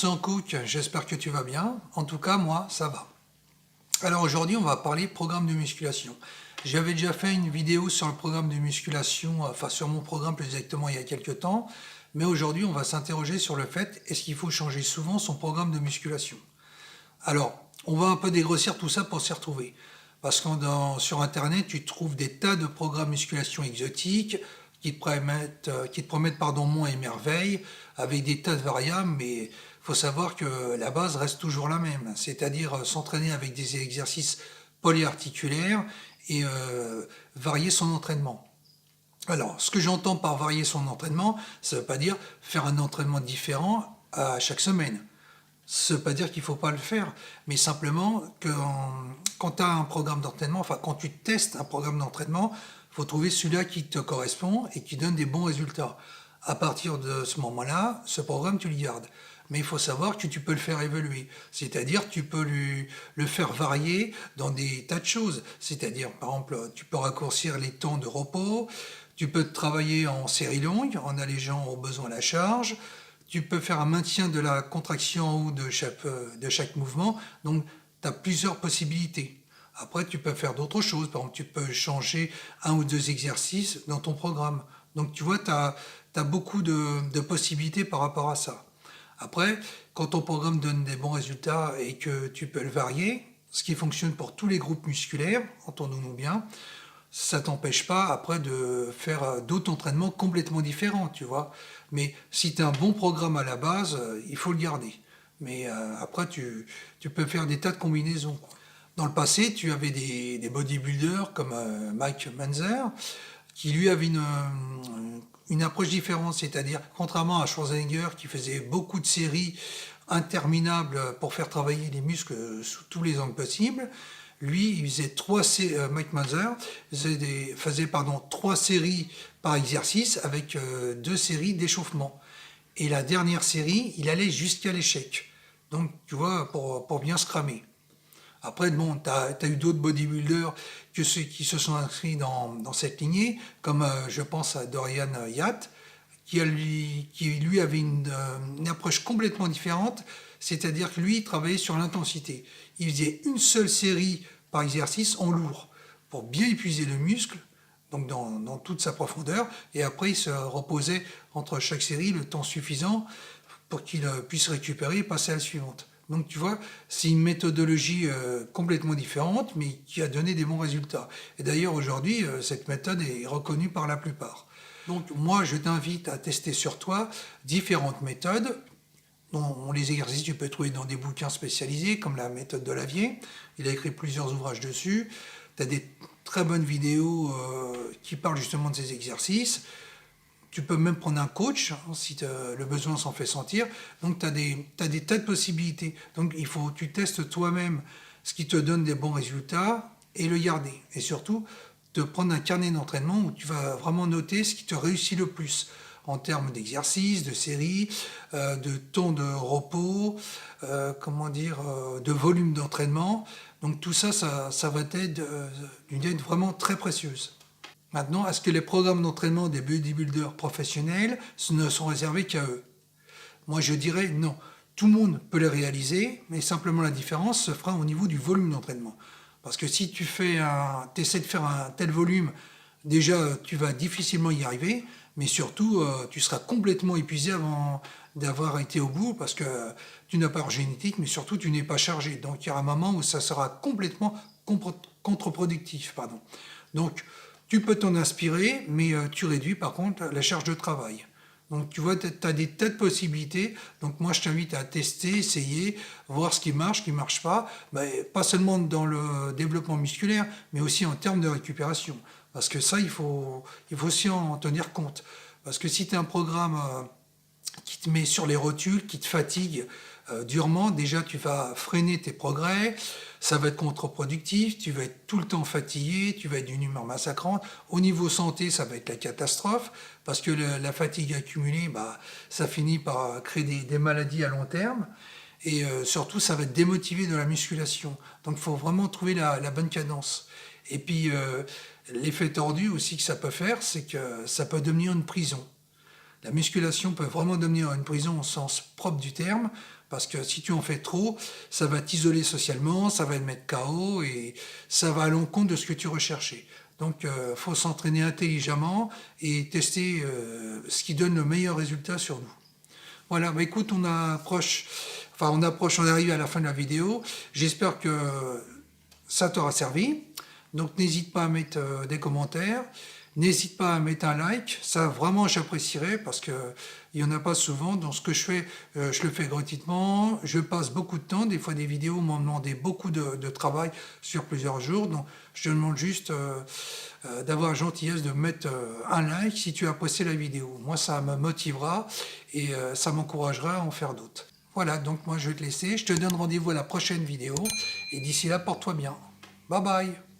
Cook, j'espère que tu vas bien. En tout cas, moi, ça va. Alors aujourd'hui, on va parler programme de musculation. J'avais déjà fait une vidéo sur le programme de musculation, enfin sur mon programme plus exactement il y a quelques temps. Mais aujourd'hui, on va s'interroger sur le fait, est-ce qu'il faut changer souvent son programme de musculation? Alors, on va un peu dégrossir tout ça pour s'y retrouver. Parce que sur Internet, tu trouves des tas de programmes musculation exotiques qui te promettent monts et merveilles, avec des tas de variables, mais il faut savoir que la base reste toujours la même, c'est-à-dire s'entraîner avec des exercices polyarticulaires et varier son entraînement. Alors, ce que j'entends par varier son entraînement, ça ne veut pas dire faire un entraînement différent à chaque semaine. Ça ne veut pas dire qu'il ne faut pas le faire, mais simplement que quand tu as un programme d'entraînement, enfin quand tu testes un programme d'entraînement, il faut trouver celui-là qui te correspond et qui donne des bons résultats. À partir de ce moment-là, ce programme, tu le gardes. Mais il faut savoir que tu peux le faire évoluer. C'est-à-dire tu peux le faire varier dans des tas de choses. C'est-à-dire, par exemple, tu peux raccourcir les temps de repos, tu peux travailler en série longue, en allégeant au besoin la charge, tu peux faire un maintien de la contraction en haut de chaque mouvement. Donc, tu as plusieurs possibilités. Après, tu peux faire d'autres choses. Par exemple, tu peux changer un ou deux exercices dans ton programme. Donc, tu vois, tu as beaucoup de possibilités par rapport à ça. Après, quand ton programme donne des bons résultats et que tu peux le varier, ce qui fonctionne pour tous les groupes musculaires, entendons-nous bien, ça t'empêche pas après de faire d'autres entraînements complètement différents, tu vois. Mais si tu as un bon programme à la base, il faut le garder. Mais après, tu peux faire des tas de combinaisons. Dans le passé, tu avais des bodybuilders comme Mike Manzer, qui lui avait une approche différente, c'est-à-dire, contrairement à Schwarzenegger qui faisait beaucoup de séries interminables pour faire travailler les muscles sous tous les angles possibles, lui, il faisait Mike Manzer faisait trois séries par exercice avec deux séries d'échauffement. Et la dernière série, il allait jusqu'à l'échec. Donc, tu vois, pour bien se cramer. Après, bon, tu as eu d'autres bodybuilders qui se sont inscrits dans cette lignée, comme je pense à Dorian Yatt, qui lui avait une approche complètement différente, c'est-à-dire que lui, il travaillait sur l'intensité. Il faisait une seule série par exercice en lourd, pour bien épuiser le muscle, donc dans toute sa profondeur, et après il se reposait entre chaque série le temps suffisant pour qu'il puisse récupérer et passer à la suivante. Donc tu vois, c'est une méthodologie complètement différente, mais qui a donné des bons résultats. Et d'ailleurs aujourd'hui, cette méthode est reconnue par la plupart. Donc moi, je t'invite à tester sur toi différentes méthodes. Les exercices, tu peux trouver dans des bouquins spécialisés, comme la méthode de Lavier. Il a écrit plusieurs ouvrages dessus. Tu as des très bonnes vidéos qui parlent justement de ces exercices. Tu peux même prendre un coach si le besoin s'en fait sentir. Donc, tu as des tas de possibilités. Donc, il faut que tu testes toi-même ce qui te donne des bons résultats et le garder. Et surtout, te prendre un carnet d'entraînement où tu vas vraiment noter ce qui te réussit le plus en termes d'exercice, de séries, de temps de repos, de volume d'entraînement. Donc, tout ça, ça va être d'une aide vraiment très précieuse. Maintenant, est-ce que les programmes d'entraînement des bodybuilders professionnels ne sont réservés qu'à eux? Moi, je dirais non. Tout le monde peut les réaliser, mais simplement la différence se fera au niveau du volume d'entraînement. Parce que si tu essaies de faire un tel volume, déjà, tu vas difficilement y arriver, mais surtout, tu seras complètement épuisé avant d'avoir été au bout, parce que tu n'as pas de génétique, mais surtout, tu n'es pas chargé. Donc, il y aura un moment où ça sera complètement contre-productif. Donc, tu peux t'en inspirer, mais tu réduis par contre la charge de travail. Donc tu vois, tu as des tas de possibilités. Donc moi, je t'invite à tester, essayer, voir ce qui marche pas. Mais pas seulement dans le développement musculaire, mais aussi en termes de récupération. Parce que ça, il faut aussi en tenir compte. Parce que si tu as un programme qui te met sur les rotules, qui te fatigue durement, déjà tu vas freiner tes progrès, ça va être contre-productif, tu vas être tout le temps fatigué, tu vas être d'une humeur massacrante. Au niveau santé, ça va être la catastrophe, parce que la fatigue accumulée, ça finit par créer des maladies à long terme. Et surtout, ça va te démotiver de la musculation. Donc il faut vraiment trouver la bonne cadence. Et puis, l'effet tordu aussi que ça peut faire, c'est que ça peut devenir une prison. La musculation peut vraiment devenir une prison au sens propre du terme, Parce que si tu en fais trop, ça va t'isoler socialement, ça va te mettre KO et ça va à l'encontre de ce que tu recherchais. Donc, faut s'entraîner intelligemment et tester ce qui donne le meilleur résultat sur nous. Voilà, bah écoute, on arrive à la fin de la vidéo. J'espère que ça t'aura servi. Donc n'hésite pas à mettre des commentaires. N'hésite pas à mettre un like, ça vraiment j'apprécierais parce que il n'y en a pas souvent. Donc ce que je fais, je le fais gratuitement. Je passe beaucoup de temps. Des fois des vidéos m'ont demandé beaucoup de travail sur plusieurs jours. Donc je te demande juste d'avoir la gentillesse de mettre un like si tu as apprécié la vidéo. Moi ça me motivera et ça m'encouragera à en faire d'autres. Voilà, donc moi je vais te laisser. Je te donne rendez-vous à la prochaine vidéo. Et d'ici là, porte-toi bien. Bye bye.